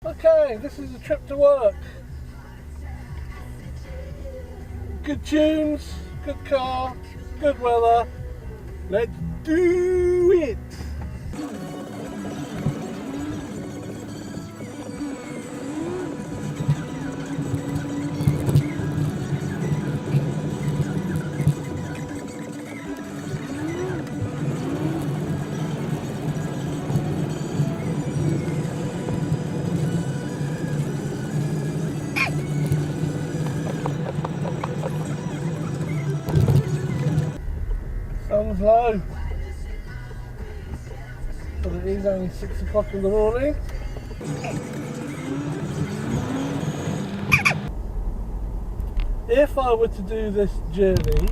Okay, this is a trip to work. Good tunes, good car, good weather. Let's do it! Sun's low, but it is only 6 o'clock in the morning. If I were to do this journey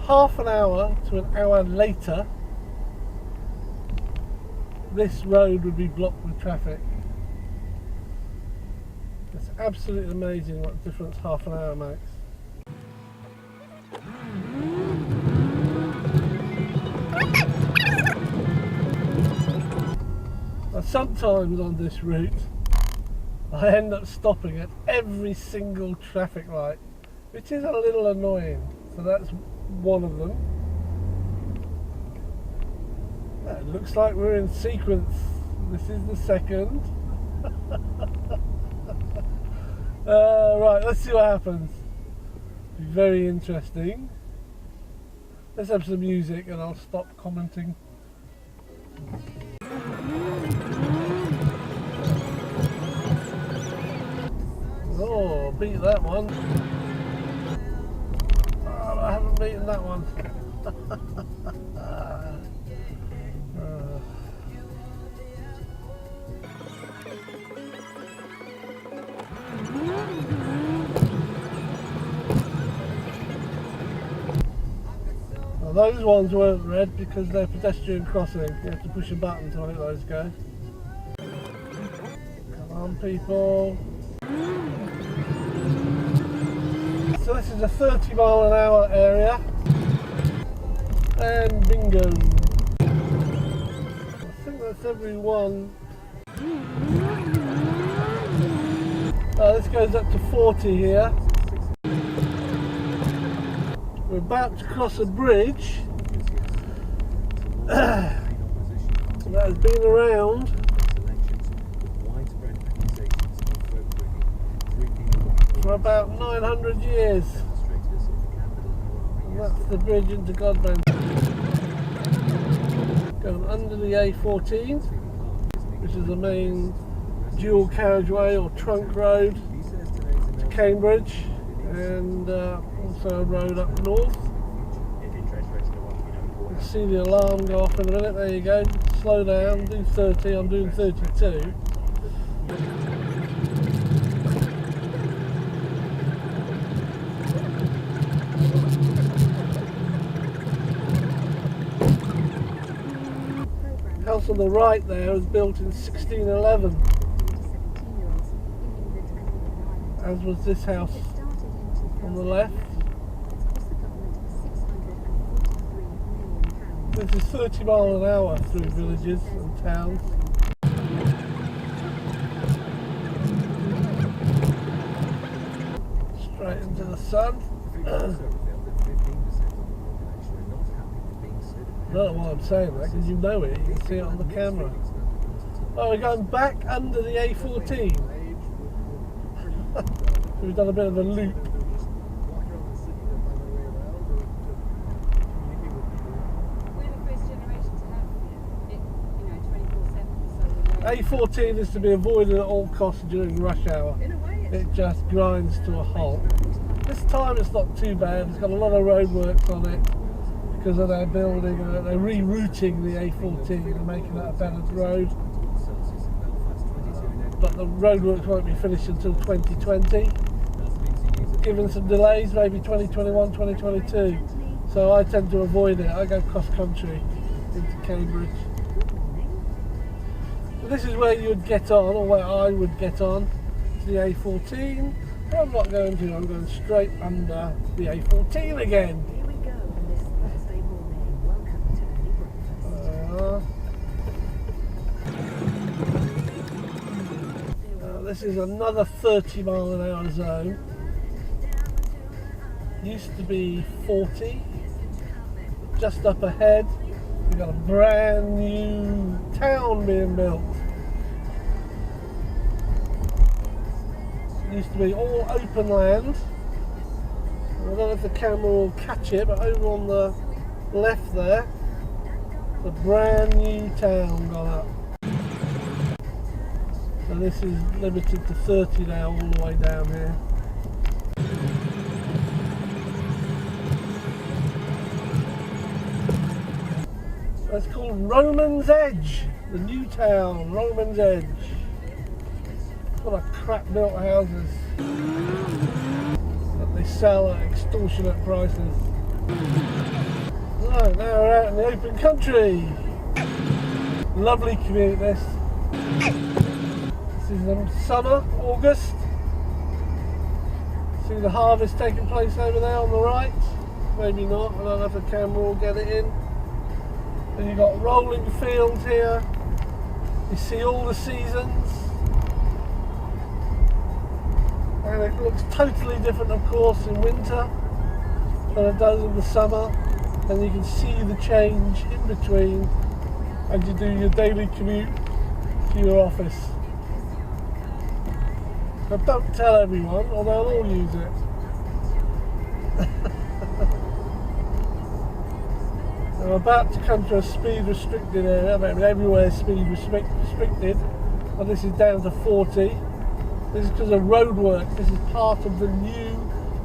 half an hour to an hour later, this road would be blocked with traffic. It's absolutely amazing what difference half an hour makes. Now, sometimes on this route I end up stopping at every single traffic light, which is a little annoying. So that's one of them. It looks like we're in sequence. This is the second. Right, let's see what happens. Very interesting. Let's have some music and I'll stop commenting. Oh, beat that one. Oh, I haven't beaten that one. Well, those ones weren't red because they're pedestrian crossing. You have to push a button to let those go. Come on, people. So this is a 30 mile an hour area, and bingo. I think that's every one. This goes up to 40 here. We're about to cross a bridge that has been around for about 900 years. And that's the bridge into Godbrand. Going under the A14, which is the main dual carriageway or trunk road to Cambridge, and also a road up north. You can see the alarm go off in a minute. There you go. Slow down, do 30, I'm doing 32. The house on the right there was built in 1611, as was this house on the left. This is 30 miles an hour through villages and towns. Straight into the sun. I don't know why I'm saying that, because you know it, you can see it on the camera. Oh, we're going back under the A14. We've done a bit of a loop. A14 is to be avoided at all costs during rush hour. It just grinds to a halt. This time it's not too bad. It's got a lot of roadworks on it because of their building. They're rerouting the A14 and making it a better road. But the roadworks won't be finished until 2020. Given some delays, maybe 2021, 2022. So I tend to avoid it. I go cross country into Cambridge. This is where you would get on, or where I would get on, to the A14. But I'm not going to, I'm going straight under the A14 again. Here we go on this Thursday morning. Welcome to early breakfast. this is another 30 mile an hour zone. Used to be 40. Just up ahead, we've got a brand new town being built. It used to be all open land. I don't know if the camera will catch it, but over on the left there, the brand new town gone up. So this is limited to 30 now, all the way down here. It's called Roman's Edge, the new town, Roman's Edge. Full of crap built houses that they sell at extortionate prices. Right, now we're out in the open country. Lovely commute this. This is in summer, August. See the harvest taking place over there on the right? Maybe not, I don't know if the camera will get it in. And you've got rolling fields here. You see all the seasons. And it looks totally different, of course, in winter than it does in the summer. And you can see the change in between as you do your daily commute to your office. But don't tell everyone or they'll all use it. I'm about to come to a speed restricted area. I mean, everywhere speed restricted, but this is down to 40. This is because of roadworks. This is part of the new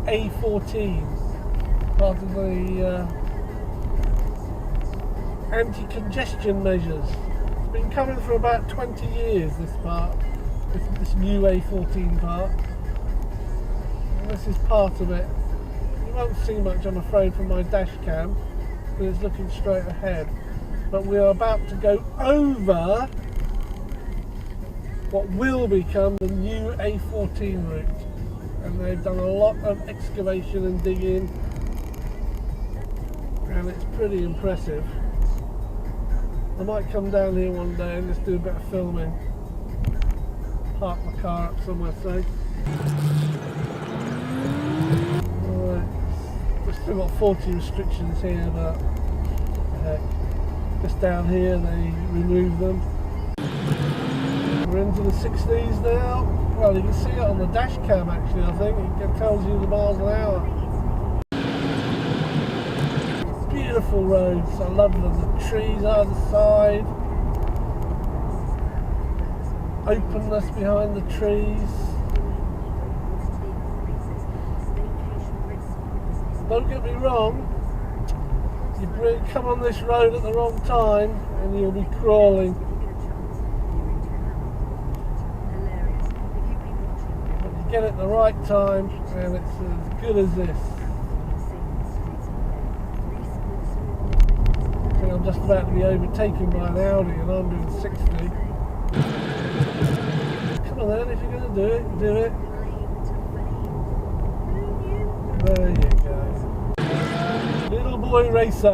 A14, part of the anti-congestion measures. It's been coming for about 20 years, this part, this new A14 part. And this is part of it. You won't see much, I'm afraid, from my dash cam, but it's looking straight ahead. But we are about to go over what will become the new A14 route. And they've done a lot of excavation and digging, and it's pretty impressive. I might come down here one day and just do a bit of filming. Park my car up somewhere safe. Alright, we've still got 40 restrictions here, but heck, just down here they remove them. We're into the 60s now. Well, you can see it on the dash cam actually, I think. It tells you the miles an hour. Beautiful roads, I love them. The trees either side. Openness behind the trees. Don't get me wrong, you come on this road at the wrong time and you'll be crawling. But you get it at the right time and it's as good as this. I think I'm just about to be overtaken by an Audi and I'm doing 60. Come on then, if you're going to do it, do it. There you go. Little boy racer.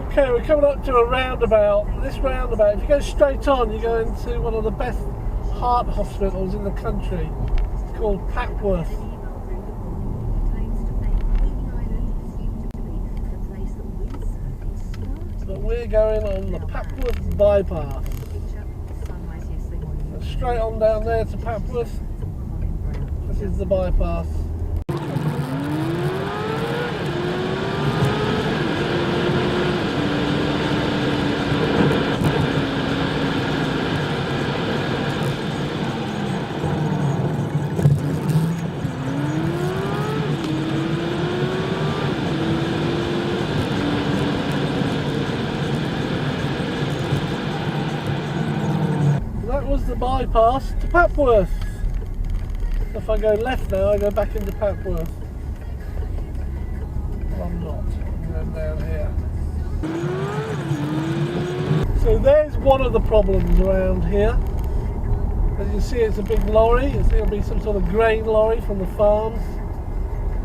Okay, we're coming up to a roundabout. This roundabout, if you go straight on, you go into one of the best heart hospitals in the country. It's called Papworth. But we're going on the Papworth bypass. So straight on down there to Papworth. This is the bypass. Was the bypass to Papworth. If I go left now, I go back into Papworth. Well, I'm not. I'm going down here. So there's one of the problems around here. As you see, it's a big lorry. It'll be some sort of grain lorry from the farms,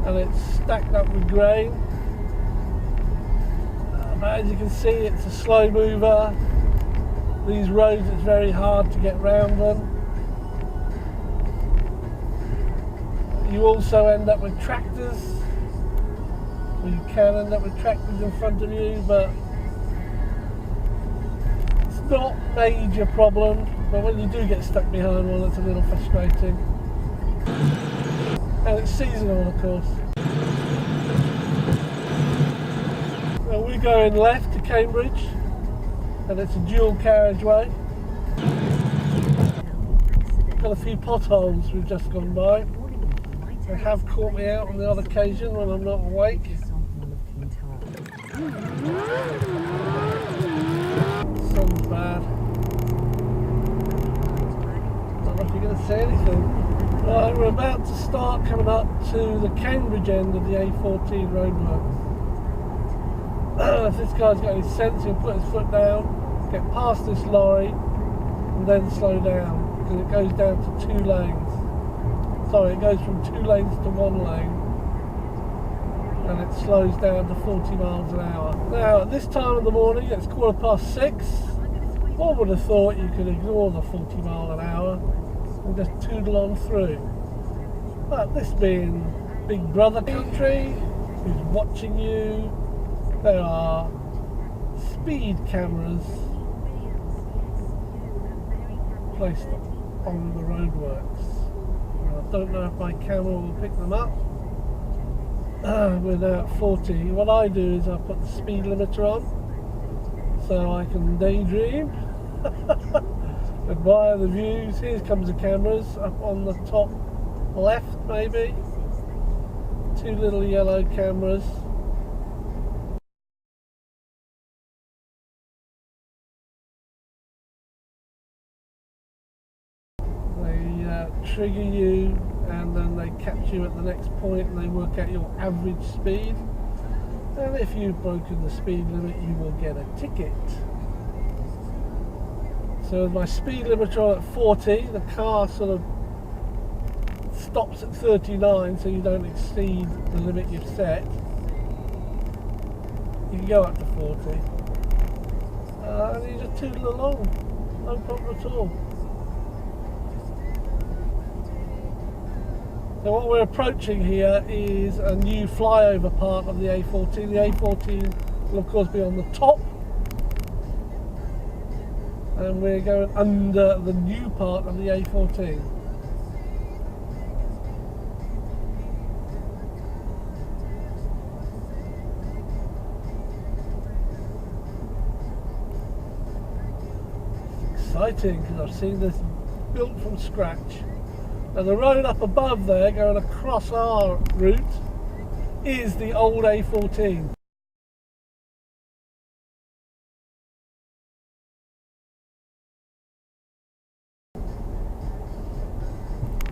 and it's stacked up with grain. But as you can see, it's a slow mover. These roads, it's very hard to get round them. You also end up with tractors. You can end up with tractors in front of you, but it's not a major problem. But when you do get stuck behind one, it's a little frustrating. And it's seasonal, of course. Well, we're going left to Cambridge, and it's a dual carriageway. Got a few potholes we've just gone by. They have caught me out on the odd occasion when I'm not awake. Sun's bad. Don't know if you're going to see anything. Right, we're about to start coming up to the Cambridge end of the A14 roadworks. If this guy's got any sense, he'll put his foot down, get past this lorry, and then slow down, because it goes down to 2 lanes. Sorry, it goes from 2 lanes to 1 lane, and it slows down to 40 miles an hour. Now, at this time of the morning, it's 6:15. One would have thought you could ignore the 40 mile an hour and just tootle on through. But this being Big Brother country, who's watching you, there are speed cameras placed on the roadworks. I don't know if my camera will pick them up. We're now at 40. What I do is I put the speed limiter on so I can daydream. Admire the views. Here comes the cameras up on the top left, maybe. 2 little yellow cameras. Trigger you, and then they catch you at the next point and they work out your average speed, and if you've broken the speed limit you will get a ticket. So with my speed limiter on at 40, the car sort of stops at 39 so you don't exceed the limit you've set. You can go up to 40 and you just tootle along, no problem at all. So what we're approaching here is a new flyover part of the A14. The A14 will of course be on the top, and we're going under the new part of the A14. It's exciting because I've seen this built from scratch. And the road up above there, going across our route, is the old A14.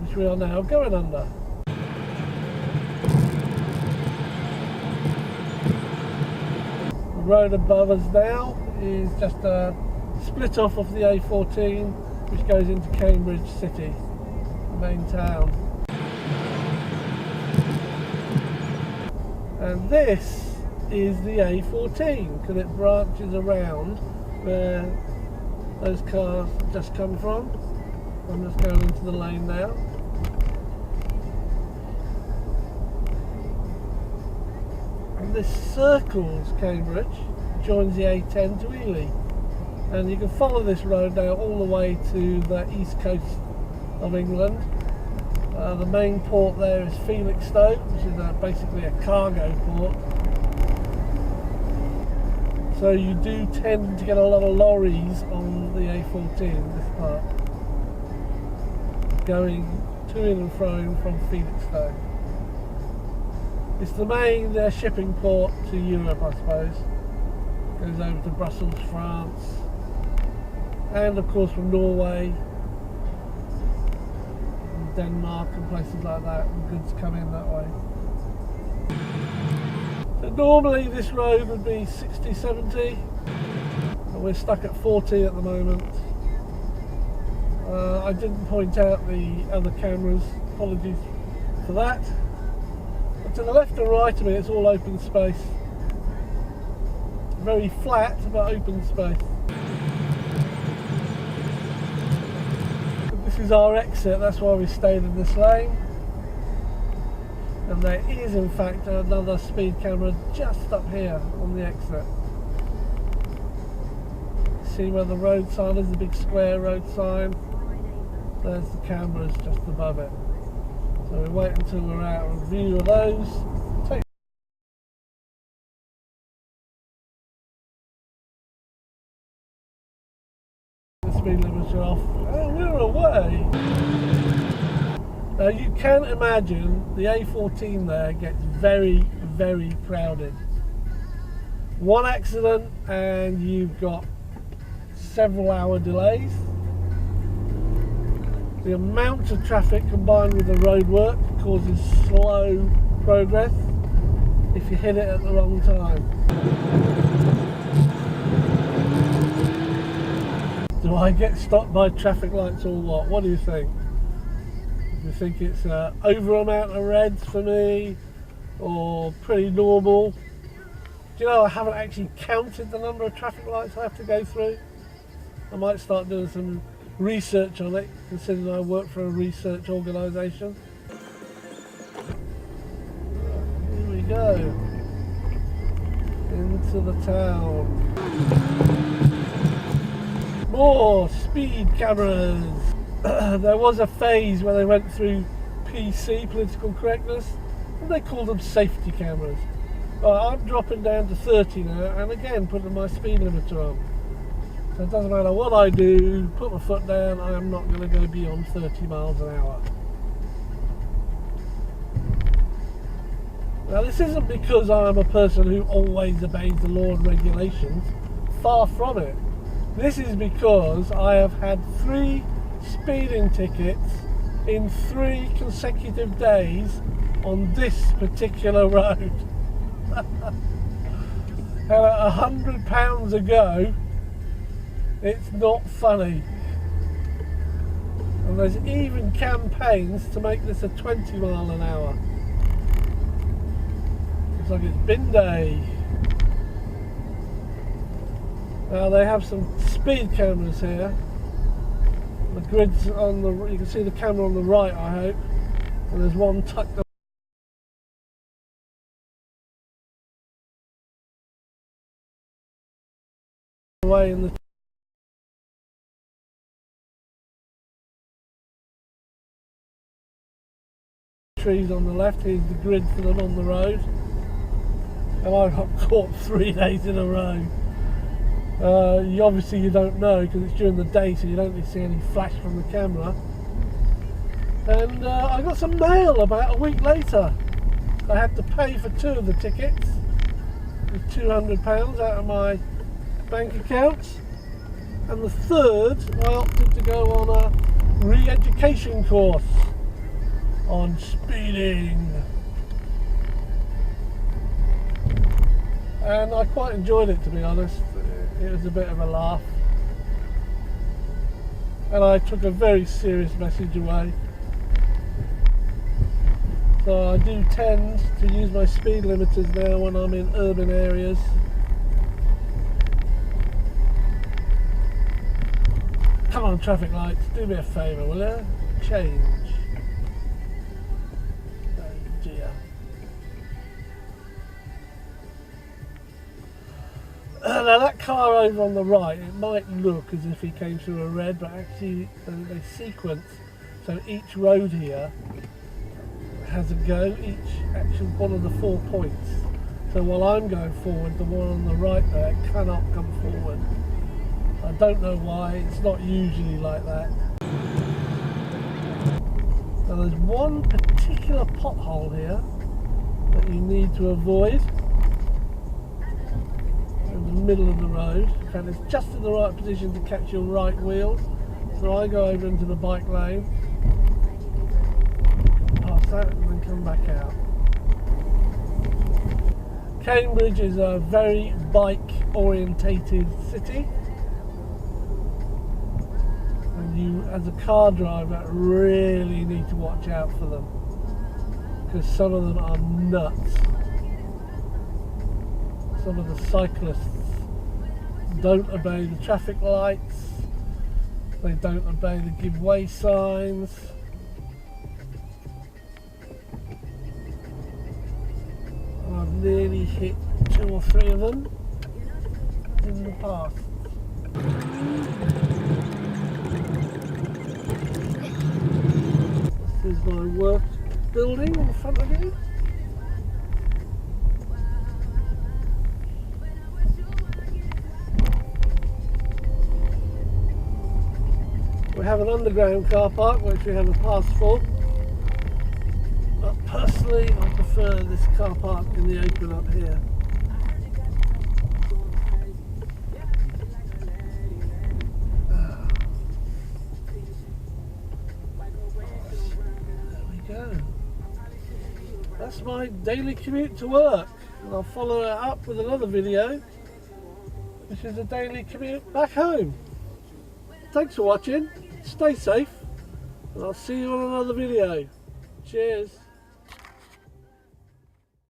Which we are now going under. The road above us now is just a split off of the A14, which goes into Cambridge City, main town. And this is the A14 because it branches around where those cars just come from. I'm just going into the lane now. And this circles Cambridge, joins the A10 to Ely, and you can follow this road now all the way to the east coast of England. The main port there is Felixstowe, which is basically a cargo port. So you do tend to get a lot of lorries on the A14, this part, going to and fro from Felixstowe. It's the main shipping port to Europe, I suppose. Goes over to Brussels, France, and of course from Norway, Denmark and places like that, and goods come in that way. So normally this road would be 60, 70, but we're stuck at 40 at the moment. I didn't point out the other cameras, apologies for that. But to the left and right of me it's all open space. Very flat but open space. This is our exit, that's why we stayed in this lane. And there is in fact another speed camera just up here on the exit. See where the road sign is, the big square road sign? There's the cameras just above it. So we wait until we're out of view of those. Take the speed limiter off. Oh, we're away! Now you can imagine the A14 there gets very, very crowded. One accident and you've got several hour delays. The amount of traffic combined with the road work causes slow progress if you hit it at the wrong time. Do I get stopped by traffic lights or what? What do you think? Do you think it's an over amount of reds for me or pretty normal? Do you know I haven't actually counted the number of traffic lights I have to go through? I might start doing some research on it, considering I work for a research organisation. Here we go. Into the town. More speed cameras. There was a phase where they went through PC, political correctness, and they called them safety cameras. I'm dropping down to 30 now, and again putting my speed limiter on. So it doesn't matter what I do, put my foot down, I am not going to go beyond 30 miles an hour. Now this isn't because I'm a person who always obeys the law and regulations, far from it. This is because I have had 3 speeding tickets in 3 consecutive days on this particular road. And at £100 a go, it's not funny. And there's even campaigns to make this a 20 mile an hour. Looks like it's bin day. Now they have some speed cameras here. The grid's on the, you can see the camera on the right, I hope. And there's one tucked away in the trees on the left. Here's the grid for them on the road. And I got caught 3 days in a row. Obviously you don't know because it's during the day, so you don't really see any flash from the camera. And I got some mail about a week later. I had to pay for 2 of the tickets with £200 out of my bank account, and the 3rd I opted to go on a re-education course on speeding, and I quite enjoyed it, to be honest. It was a bit of a laugh, and I took a very serious message away. So I do tend to use my speed limiters now when I'm in urban areas. Come on, traffic lights, do me a favour, will you? Change. Oh dear. Now that car over on the right, it might look as if he came through a red, but actually they sequence. So each road here has a go, each actual one of the 4 points. So while I'm going forward, the one on the right there cannot come forward. I don't know why, it's not usually like that. Now there's one particular pothole here that you need to avoid in the middle of the road. In fact, it's just in the right position to catch your right wheel. So I go over into the bike lane, pass that and then come back out. Cambridge is a very bike orientated city. you, as a car driver, really need to watch out for them, because some of them are nuts. Some of the cyclists don't obey the traffic lights, they don't obey the give way signs. I've nearly hit 2 or 3 of them in the past. This is my work building in front of you. We have an underground car park which we have a pass for. But personally I prefer this car park in the open up here. That's my daily commute to work, and I'll follow it up with another video which is a daily commute back home. Thanks for watching, stay safe, and I'll see you on another video. Cheers.